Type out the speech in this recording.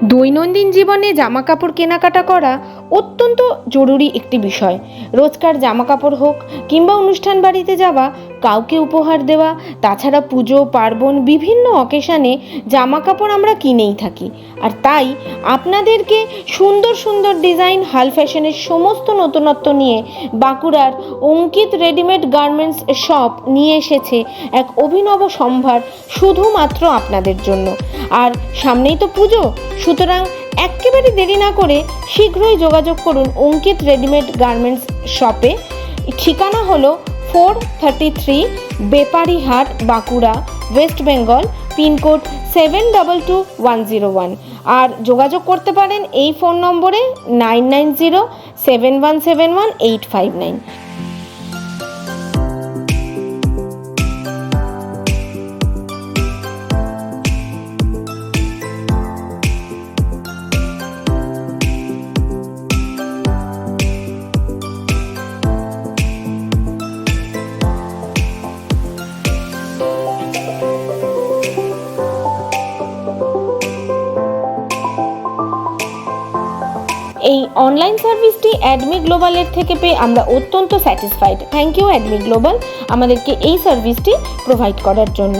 দৈনন্দিন জীবনে জামা কাপড় কেনাকাটা করা অত্যন্ত জরুরি একটি বিষয়। রোজকার জামা কাপড় হোক কিংবা অনুষ্ঠান বাড়িতে যাওয়া, কাউকে উপহার দেওয়া, তাছাড়া পুজো পার্বণ বিভিন্ন অকেশানে জামা কাপড় আমরা কিনেই থাকি। আর তাই আপনাদেরকে সুন্দর সুন্দর ডিজাইন হাল ফ্যাশনের সমস্ত নতুনত্ব নিয়ে বাঁকুড়ার অঙ্কিত রেডিমেড গার্মেন্টস শপ নিয়ে এসেছে এক অভিনব সম্ভার শুধুমাত্র আপনাদের জন্য। আর সামনেই তো পুজো, সুতরাং একেবারে দেরি না করে শীঘ্রই যোগাযোগ করুন অঙ্কিত রেডিমেড গার্মেন্টস শপে। ঠিকানা হলো 433 বেপারিহাট, বাঁকুড়া, ওয়েস্ট বেঙ্গল, পিনকোড 722101। আর যোগাযোগ করতে পারেন এই ফোন নম্বরে 9907171859। এই অনলাইন সার্ভিসটি অ্যাডমি গ্লোবালের থেকে পেয়ে আমরা অত্যন্ত স্যাটিসফাইড। থ্যাংক ইউ অ্যাডমি গ্লোবাল আমাদেরকে এই সার্ভিসটি প্রোভাইড করার জন্য।